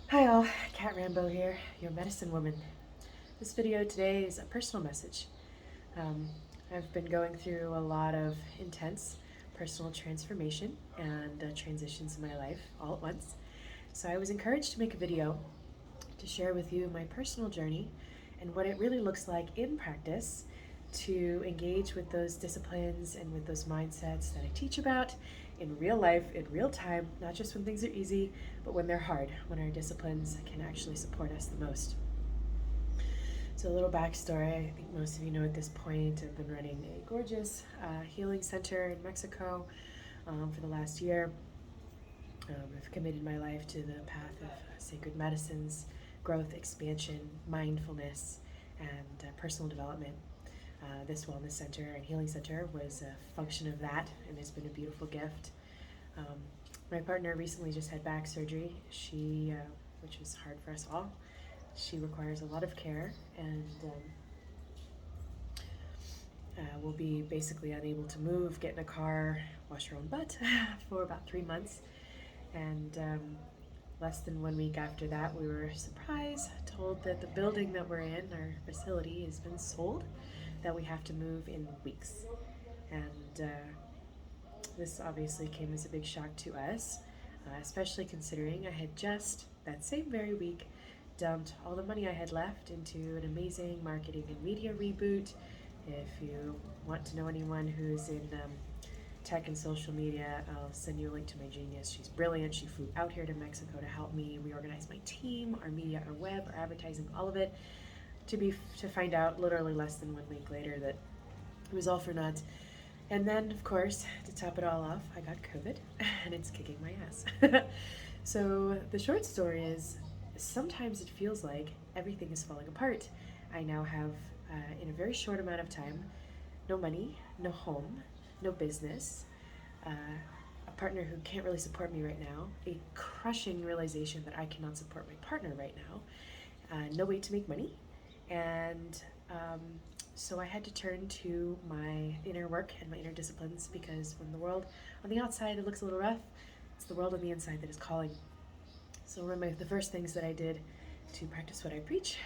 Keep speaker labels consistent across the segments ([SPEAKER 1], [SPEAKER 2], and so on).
[SPEAKER 1] Hi all, Kat Rambo here, your medicine woman. This video today is a personal message. Um, I've been going through a lot of intense personal transformation and transitions in my life all at once. So I was encouraged to make a video to share with you my personal journey and what it really looks like in practice to engage with those disciplines and with those mindsets that I teach about in real life, in real time, not just when things are easy, but when they're hard, when our disciplines can actually support us the most. So, a little backstory, I think most of you know at this point, I've been running a gorgeous healing center in Mexico for the last year. I've committed my life to the path of sacred medicines, growth, expansion, mindfulness, and personal development. This wellness center and healing center was a function of that, and it's been a beautiful gift. Um, my partner recently just had back surgery. Which was hard for us all. She requires a lot of care, and will be basically unable to move, get in a car, wash her own butt for about 3 months. And less than 1 week after that, we were surprised, told that the building that we're in, our facility, has been sold, that we have to move in weeks. And this obviously came as a big shock to us, especially considering I had just, that same very week, dumped all the money I had left into an amazing marketing and media reboot. If you want to know anyone who's in tech and social media, I'll send you a link to my genius. She's brilliant. She flew out here to Mexico to help me reorganize my team, our media, our web, our advertising, all of it, to find out literally less than 1 week later that it was all for naught. And then, of course, to top it all off, I got COVID, and it's kicking my ass. So the short story is, sometimes it feels like everything is falling apart. I now have, in a very short amount of time, no money, no home, no business, uh, a partner who can't really support me right now, a crushing realization that I cannot support my partner right now, no way to make money, and so I had to turn to my inner work and my inner disciplines, because when the world on the outside it looks a little rough, it's the world on the inside that is calling. So one of the first things that I did to practice what I preach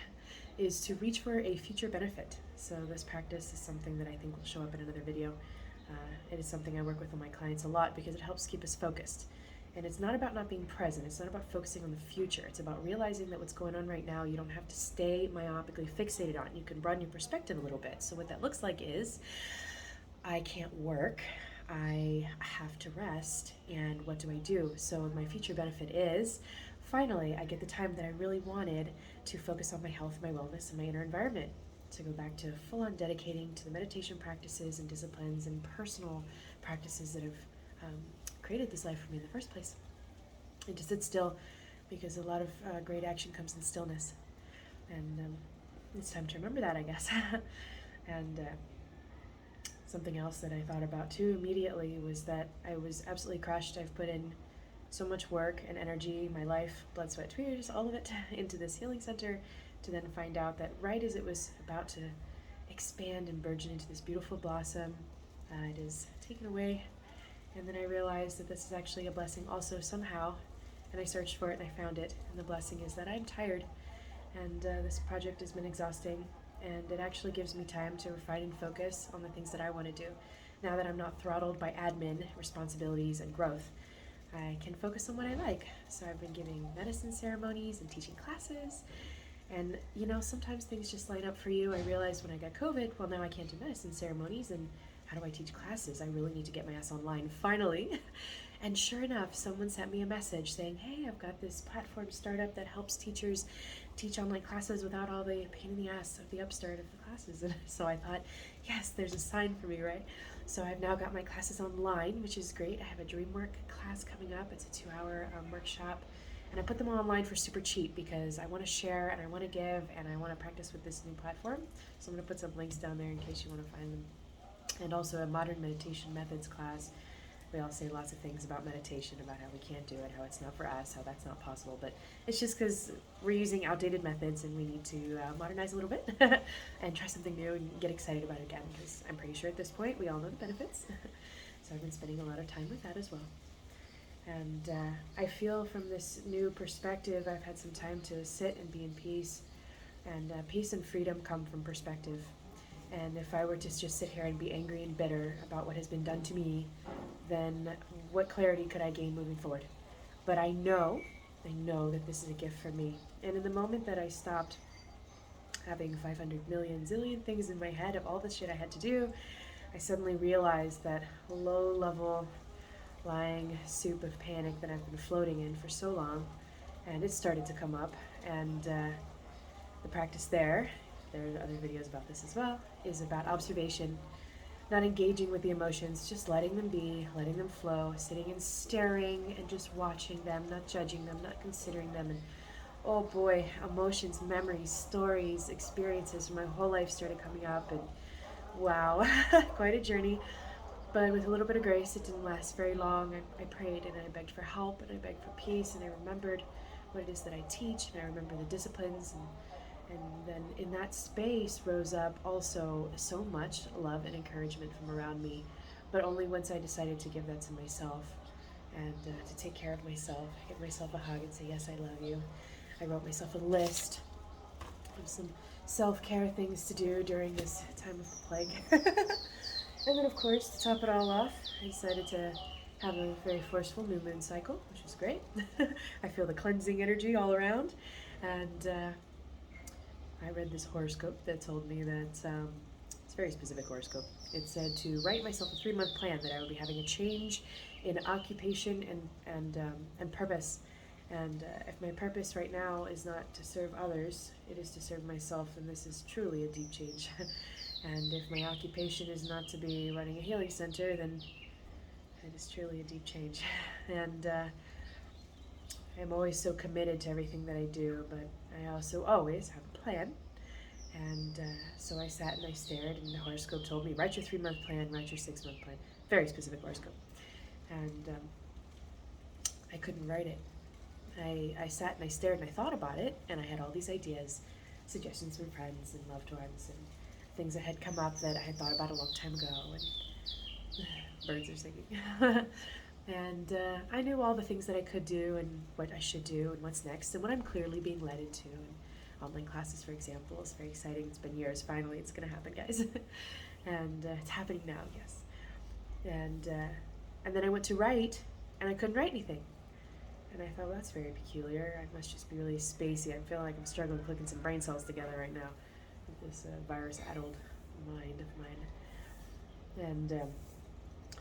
[SPEAKER 1] is to reach for a future benefit. So this practice is something that I think will show up in another video. It is something I work with my clients a lot because it helps keep us focused. And it's not about not being present. It's not about focusing on the future. It's about realizing that what's going on right now, you don't have to stay myopically fixated on. You can broaden your perspective a little bit. So what that looks like is, I can't work. I have to rest. And what do I do? So my future benefit is, finally, I get the time that I really wanted to focus on my health, my wellness, and my inner environment. To go back to full on dedicating to the meditation practices and disciplines and personal practices that have um, created this life for me in the first place. And to sit still, because a lot of great action comes in stillness. And it's time to remember that, I guess. And something else that I thought about too immediately was that I was absolutely crushed. I've put in so much work and energy, my life, blood, sweat, tears, all of it into this healing center, to then find out that right as it was about to expand and burgeon into this beautiful blossom, it is taken away. And then I realized that this is actually a blessing also somehow, and I searched for it and I found it. And the blessing is that I'm tired, and this project has been exhausting, and it actually gives me time to refine and focus on the things that I want to do. Now that I'm not throttled by admin, responsibilities, and growth, I can focus on what I like. So I've been giving medicine ceremonies and teaching classes. And sometimes things just line up for you. I realized when I got COVID, well, now I can't do medicine ceremonies, and how do I teach classes? I really need to get my ass online, finally. And sure enough, someone sent me a message saying, hey, I've got this platform startup that helps teachers teach online classes without all the pain in the ass of the upstart of the classes. And so I thought, yes, there's a sign for me, right? So I've now got my classes online, which is great. I have a dream work class coming up. It's a 2-hour workshop. And I put them all online for super cheap because I want to share and I want to give and I want to practice with this new platform. So I'm going to put some links down there in case you want to find them. And also a modern meditation methods class. We all say lots of things about meditation, about how we can't do it, how it's not for us, how that's not possible. But it's just because we're using outdated methods and we need to modernize a little bit and try something new and get excited about it again, because I'm pretty sure at this point we all know the benefits. So I've been spending a lot of time with that as well. And I feel from this new perspective, I've had some time to sit and be in peace. And peace and freedom come from perspective. And if I were to just sit here and be angry and bitter about what has been done to me, then what clarity could I gain moving forward? But I know that this is a gift for me. And in the moment that I stopped having 500 million zillion things in my head of all the shit I had to do, I suddenly realized that low level lying soup of panic that I've been floating in for so long, and it started to come up. And the practice there are other videos about this as well, is about observation, not engaging with the emotions, just letting them be, letting them flow, sitting and staring and just watching them, not judging them, not considering them. And oh boy, emotions, memories, stories, experiences from my whole life started coming up, and wow, quite a journey. But with a little bit of grace, it didn't last very long. I prayed and I begged for help and I begged for peace, and I remembered what it is that I teach, and I remember the disciplines, and then in that space rose up also so much love and encouragement from around me, but only once I decided to give that to myself, and to take care of myself, give myself a hug and say, yes, I love you. I wrote myself a list of some self-care things to do during this time of the plague. And then, of course, to top it all off, I decided to have a very forceful new moon cycle, which was great. I feel the cleansing energy all around. And I read this horoscope that told me that it's a very specific horoscope. It said to write myself a 3-month plan that I would be having a change in occupation and purpose. And if my purpose right now is not to serve others, it is to serve myself, and this is truly a deep change. And if my occupation is not to be running a healing center, then it is truly a deep change. And I'm always so committed to everything that I do, but I also always have a plan. And so I sat and I stared, and the horoscope told me, write your 3-month plan, write your 6-month plan. Very specific horoscope. And I couldn't write it. I sat and I stared and I thought about it, and I had all these ideas, suggestions from friends and loved ones, and things that had come up that I had thought about a long time ago, and birds are singing. And I knew all the things that I could do and what I should do and what's next and what I'm clearly being led into. And online classes, for example, is very exciting. It's been years. Finally, it's going to happen, guys. And it's happening now, yes. And then I went to write, and I couldn't write anything. And I thought, well, that's very peculiar. I must just be really spacey. I feel like I'm struggling clicking some brain cells together right now with this virus-addled mind of mine. And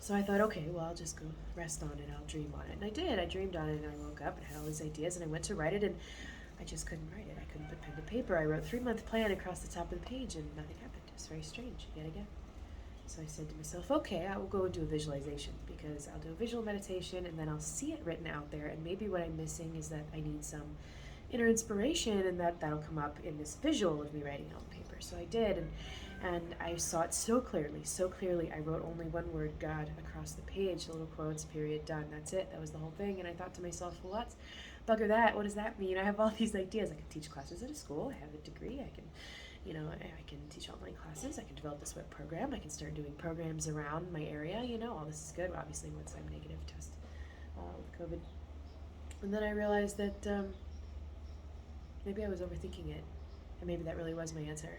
[SPEAKER 1] so I thought, okay, well, I'll just go rest on it. I'll dream on it. And I did. I dreamed on it, and I woke up and had all these ideas, and I went to write it, and I just couldn't write it. I couldn't put pen to paper. I wrote a 3-month plan across the top of the page, and nothing happened. It was very strange, yet again. So I said to myself, okay, I will go and do a visualization, because I'll do a visual meditation, and then I'll see it written out there, and maybe what I'm missing is that I need some inner inspiration, and that'll come up in this visual of me writing it on paper. So I did, and I saw it so clearly. I wrote only one word, God, across the page, little quotes, period, done. That's it. That was the whole thing. And I thought to myself, well, what's bugger that? What does that mean? I have all these ideas. I can teach classes at a school. I have a degree. I can, I can teach online classes. I can develop this web program. I can start doing programs around my area. All this is good. Obviously, once I'm negative test with COVID. And then I realized that maybe I was overthinking it, and maybe that really was my answer.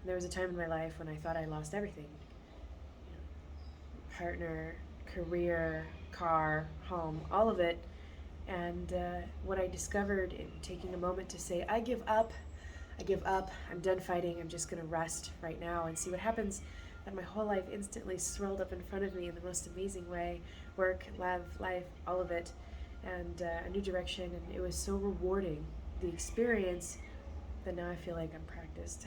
[SPEAKER 1] There was a time in my life when I thought I lost everything. Partner, career, car, home, all of it. And what I discovered in taking a moment to say, I give up, I'm done fighting, I'm just gonna rest right now and see what happens, that my whole life instantly swirled up in front of me in the most amazing way. Work, love, life, all of it. And a new direction, and it was so rewarding, the experience, that now I feel like I'm practiced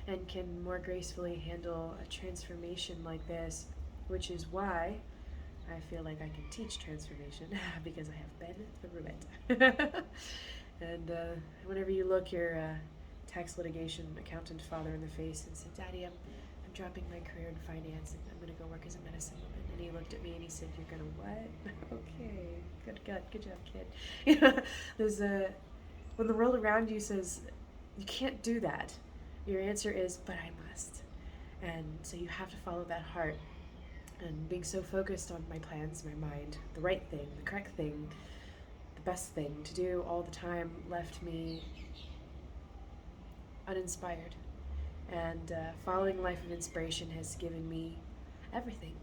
[SPEAKER 1] and can more gracefully handle a transformation like this, which is why I feel like I can teach transformation because I have been through it. And whenever you look your tax litigation accountant father in the face and said, Daddy, I'm dropping my career in finance and I'm going to go work as a medicine woman. And he looked at me and he said, you're going to what? Okay, good job, kid. There's when the world around you says, you can't do that, your answer is, but I must. And so you have to follow that heart. And being so focused on my plans, my mind, the right thing, the correct thing, the best thing to do all the time left me uninspired. And following Life of Inspiration has given me everything.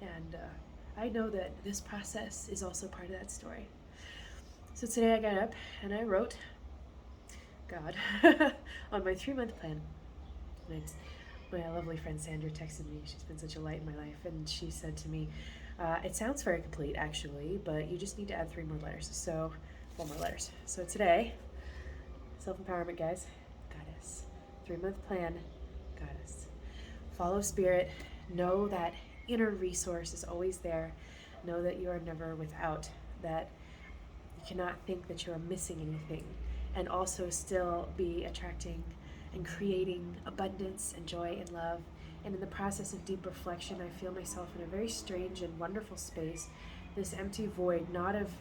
[SPEAKER 1] And I know that this process is also part of that story. So today I got up and I wrote God on my 3 month plan. And my lovely friend Sandra texted me. She's been such a light in my life. And she said to me, it sounds very complete actually, but you just need to add 3 more letters. So, 4 more letters. So today, self-empowerment, guys, goddess. 3 month plan, goddess. Follow spirit. Know that inner resource is always there. Know that you are never without. That you cannot think that you are missing anything. And also still be attracting and creating abundance and joy and love. And in the process of deep reflection, I feel myself in a very strange and wonderful space, this empty void, not of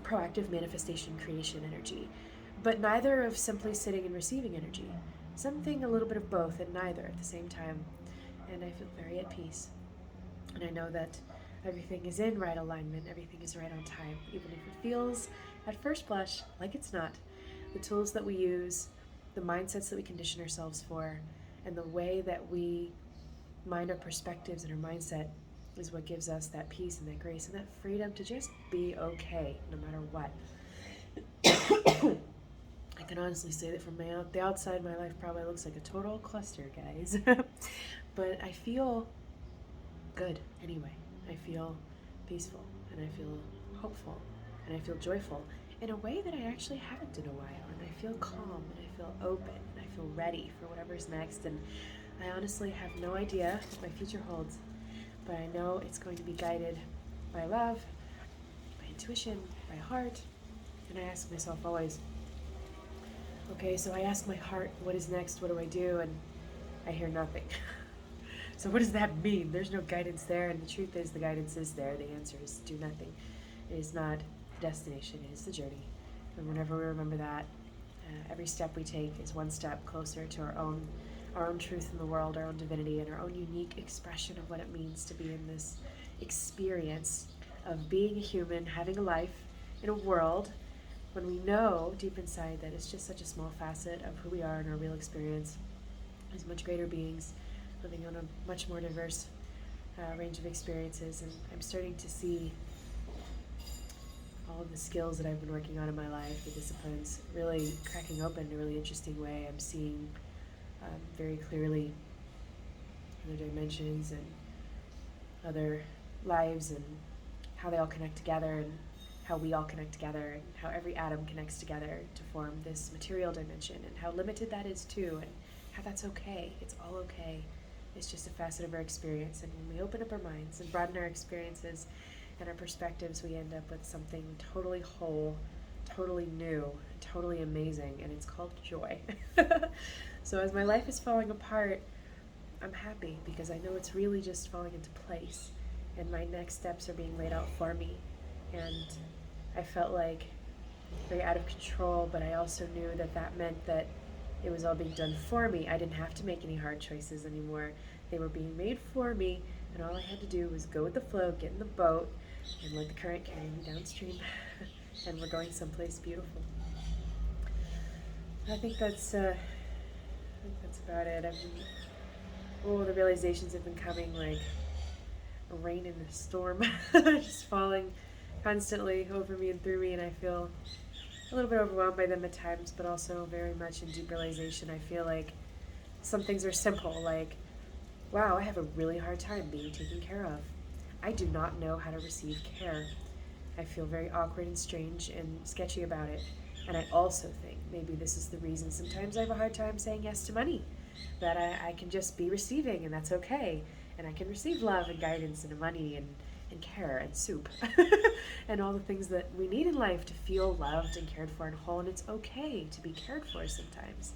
[SPEAKER 1] proactive manifestation creation energy, but neither of simply sitting and receiving energy. Something a little bit of both and neither at the same time. And I feel very at peace. And I know that everything is in right alignment, everything is right on time, even if it feels at first blush like it's not. The tools that we use, the mindsets that we condition ourselves for, and the way that we mind our perspectives and our mindset is what gives us that peace and that grace and that freedom to just be okay no matter what. I can honestly say that from the outside, my life probably looks like a total cluster, guys. But I feel good anyway. I feel peaceful and I feel hopeful and I feel joyful in a way that I actually haven't in a while. And I feel calm and I feel open and I feel ready for whatever's next. And I honestly have no idea what my future holds, but I know it's going to be guided by love, by intuition, by heart. And I ask myself always, okay, so I ask my heart, what is next? What do I do? And I hear nothing. So what does that mean? There's no guidance there, and the truth is the guidance is there. The answer is do nothing. It is not the destination, it is the journey. And whenever we remember that, every step we take is one step closer to our own truth in the world, our own divinity, and our own unique expression of what it means to be in this experience of being a human, having a life in a world when we know deep inside that it's just such a small facet of who we are and our real experience as much greater beings living on a much more diverse range of experiences. And I'm starting to see all of the skills that I've been working on in my life, the disciplines, really cracking open in a really interesting way. I'm seeing very clearly other dimensions and other lives and how they all connect together and how we all connect together and how every atom connects together to form this material dimension and how limited that is too and how that's okay. It's all okay. It's just a facet of our experience, and when we open up our minds and broaden our experiences and our perspectives, we end up with something totally whole, totally new, totally amazing, and it's called joy. So as my life is falling apart, I'm happy because I know it's really just falling into place, and my next steps are being laid out for me. And I felt like very out of control, but I also knew that that meant that it was all being done for me. I didn't have to make any hard choices anymore. They were being made for me, and all I had to do was go with the flow, get in the boat, and let the current carry me downstream. And we're going someplace beautiful. I think that's about it. The realizations have been coming like a rain in a storm, just falling constantly over me and through me, and I feel a little bit overwhelmed by them at times, but also very much in deep realization. I feel like some things are simple, like, wow, I have a really hard time being taken care of. I do not know how to receive care. I feel very awkward and strange and sketchy about it. And I also think maybe this is the reason sometimes I have a hard time saying yes to money, that I can just be receiving, and that's okay. And I can receive love and guidance and money and care and soup and all the things that we need in life to feel loved and cared for and whole, and it's okay to be cared for sometimes.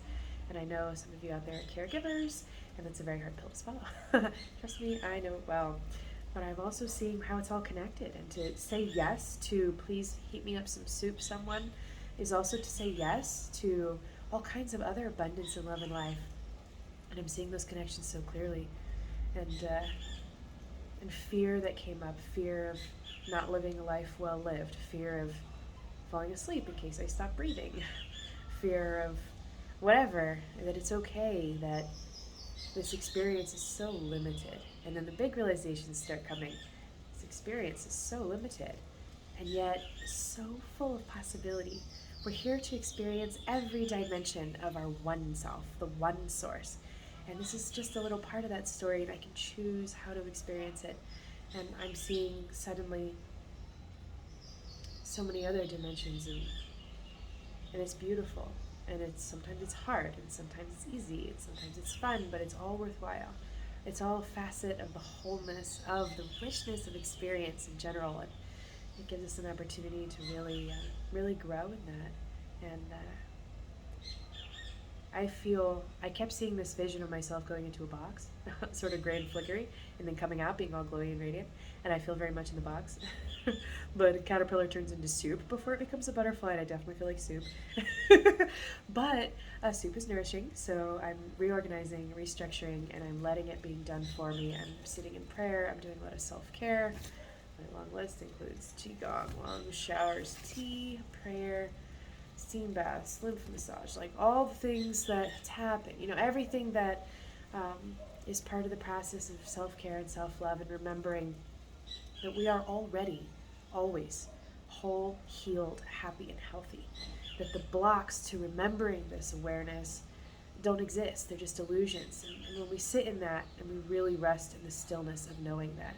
[SPEAKER 1] And I know some of you out there are caregivers, and that's a very hard pill to swallow. Trust me, I know it well. But I've also seen how it's all connected, and to say yes to please heat me up some soup, someone, is also to say yes to all kinds of other abundance and love in life. And I'm seeing those connections so clearly. And and fear that came up, fear of not living a life well lived, fear of falling asleep in case I stop breathing, fear of whatever, that it's okay, that this experience is so limited. And then the big realizations start coming. This experience is so limited, and yet so full of possibility. We're here to experience every dimension of our one self, the one source. And this is just a little part of that story, and I can choose how to experience it. And I'm seeing suddenly so many other dimensions, and it's beautiful. And it's sometimes it's hard, and sometimes it's easy, and sometimes it's fun, but it's all worthwhile. It's all a facet of the wholeness, of the richness of experience in general, and it gives us an opportunity to really grow in that. And I kept seeing this vision of myself going into a box, sort of gray and flickery, and then coming out being all glowy and radiant. And I feel very much in the box. But a caterpillar turns into soup before it becomes a butterfly, and I definitely feel like soup. But soup is nourishing, so I'm reorganizing, restructuring, and I'm letting it being done for me. I'm sitting in prayer, I'm doing a lot of self-care. My long list includes qigong, long showers, tea, prayer, steam baths, lymph massage, like all the things that happen, everything that is part of the process of self-care and self-love, and remembering that we are already, always, whole, healed, happy, and healthy. That the blocks to remembering this awareness don't exist, they're just illusions. And when we sit in that and we really rest in the stillness of knowing that,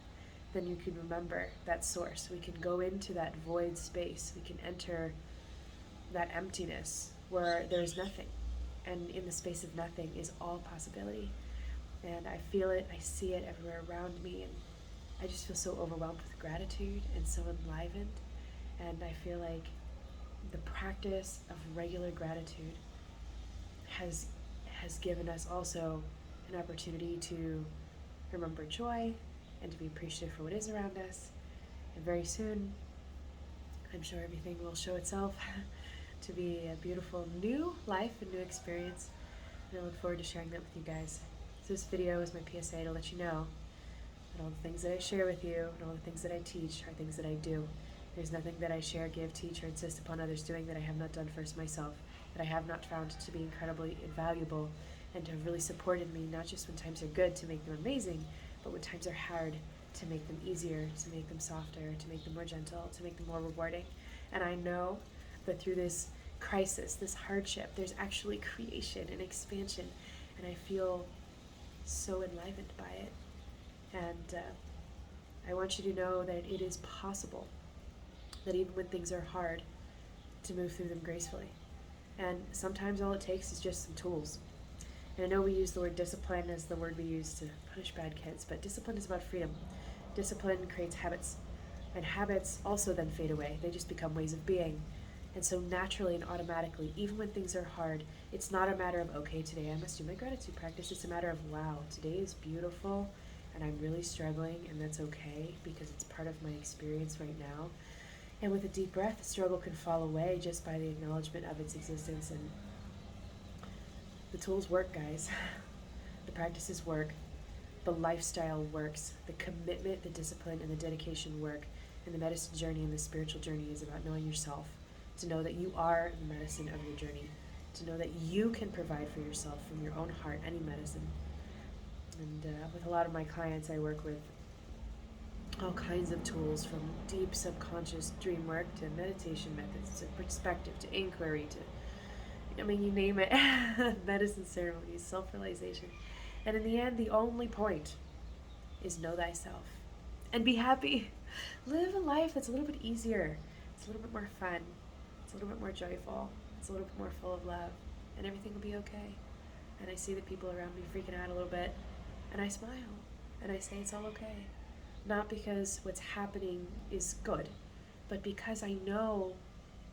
[SPEAKER 1] then you can remember that source. We can go into that void space. We can enter that emptiness where there is nothing. And in the space of nothing is all possibility. And I feel it, I see it everywhere around me, and I just feel so overwhelmed with gratitude and so enlivened. And I feel like the practice of regular gratitude has given us also an opportunity to remember joy and to be appreciative for what is around us. And very soon, I'm sure everything will show itself to be a beautiful new life and new experience. And I look forward to sharing that with you guys. So this video is my PSA to let you know that all the things that I share with you and all the things that I teach are things that I do. There's nothing that I share, give, teach, or insist upon others doing that I have not done first myself, that I have not found to be incredibly invaluable and to have really supported me, not just when times are good to make them amazing, but when times are hard to make them easier, to make them softer, to make them more gentle, to make them more rewarding. And I know that through this crisis, this hardship, there's actually creation and expansion, and I feel so enlivened by it. And I want you to know that it is possible, that even when things are hard, to move through them gracefully. And sometimes all it takes is just some tools. And I know we use the word discipline as the word we use to punish bad kids, but discipline is about freedom. Discipline creates habits, and habits also then fade away. They just become ways of being. And so naturally and automatically, even when things are hard, it's not a matter of, okay, today I must do my gratitude practice. It's a matter of, wow, today is beautiful, and I'm really struggling, and that's okay, because it's part of my experience right now. And with a deep breath, the struggle can fall away just by the acknowledgement of its existence. And the tools work, guys. The practices work. The lifestyle works. The commitment, the discipline, and the dedication work. And the medicine journey and the spiritual journey is about knowing yourself, to know that you are the medicine of your journey, to know that you can provide for yourself from your own heart any medicine. And with a lot of my clients, I work with all kinds of tools, from deep subconscious dream work to meditation methods to perspective to inquiry to, you name it, medicine ceremonies, self-realization. And in the end, the only point is know thyself and be happy. Live a life that's a little bit easier. It's a little bit more fun. It's a little bit more joyful. It's a little bit more full of love, and everything will be okay. And I see the people around me freaking out a little bit, and I smile, and I say it's all okay. Not because what's happening is good, but because I know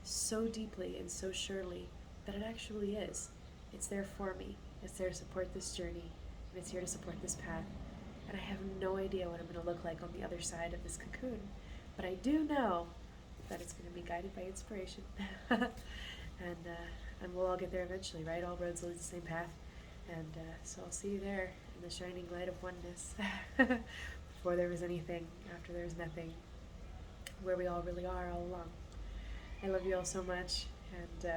[SPEAKER 1] so deeply and so surely that it actually is. It's there for me. It's there to support this journey, and it's here to support this path. And I have no idea what I'm going to look like on the other side of this cocoon, but I do know that it's going to be guided by inspiration. And we'll all get there eventually, right? All roads lead to the same path. And so I'll see you there in the shining light of oneness. before there was anything, after there was nothing, where we all really are all along. I love you all so much, and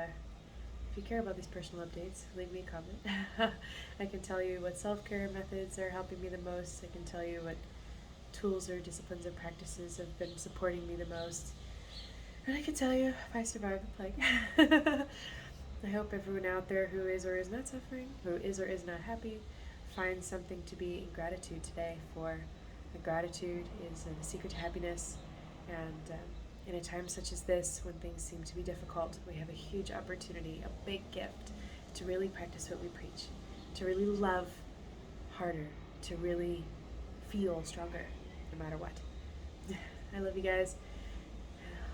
[SPEAKER 1] if you care about these personal updates, leave me a comment. I can tell you what self-care methods are helping me the most. I can tell you what tools or disciplines or practices have been supporting me the most. And I can tell you if I survive the plague. I hope everyone out there who is or is not suffering, who is or is not happy, finds something to be in gratitude today for. Gratitude is the secret to happiness, and in a time such as this, when things seem to be difficult, we have a huge opportunity, a big gift, to really practice what we preach, to really love harder, to really feel stronger, no matter what. I love you guys.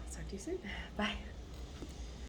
[SPEAKER 1] I'll talk to you soon. Bye.